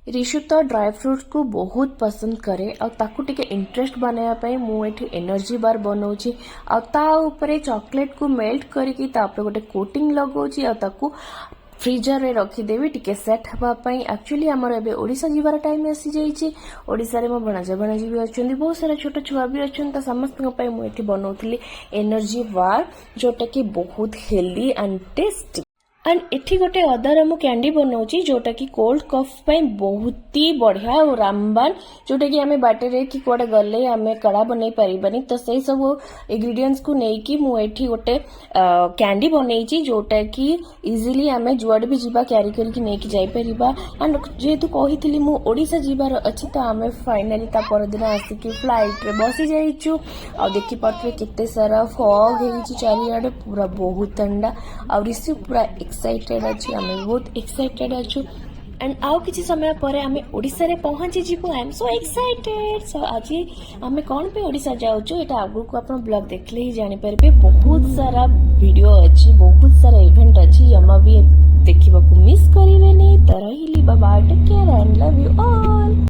ऋषु तो dry fruits को बहुत पसंद करे और ताकू टिके इंटरेस्ट बनाया पाई मु एठी एनर्जी बार बनाउची और ता ऊपर चॉकलेट को मेल्ट करके ता ऊपर गोटे कोटिंग लगाउची और ताकू फ्रीजर रे रखीदेवी टिके सेट हवा पाई। एक्चुअली आमर एबे ओडिशा जीवार टाइम आसी जाइछि। ओडिशा रे मो भणाजा भणाजी भी अछंती, बहुत सारा छोट छुआ भी अछंती। त समस्त पई मु एठी बनाउतली एनर्जी बार जोटा कि बहुत हेल्दी एंड टेस्टी। एंड एठी गोटे अदार मु कैंडी बनाउची जोटा कि कोल्ड कफ पई बहुत ही बढ़िया और रामबान, जोटा कि आमे बाटेरे कि कोडे गले आमे कड़ा बनै परिबानी। तो सेही सब इंग्रेडिएंट्स को नै कि मु एठी गोटे कैंडी बनैची जोटा कि इजीली आमे जुआड भी जीवा कैरी करके नै कि जाई परिबा। एंड जेतु कहितली मु ओडिशा जीवार अछि त आमे फाइनली ता पर दिन आसी कि फ्लाइट रे बसी जाइछु। आ देखि पथरे केते सारा फॉग हेछि चारियाडे, पूरा बहुत ठंडा और रिसी पूरा एक्साइटेड अच्छी, आम बहुत एक्साइटेड अच्छु। एंड आउ किसी समय पर आम ओडिशा रे पहुंची जीवु। I am so excited. सो आज आम कौन पे ओडिशा जाउछु एटा आगु को अपन ब्लॉग देखले ही जानि परबे। बहुत सारा वीडियो अच्छी, बहुत सारा इवेंट अच्छी, जमा भी देखिबा को मिस करिवेनी। त रहिली bye bye, take care and love you all.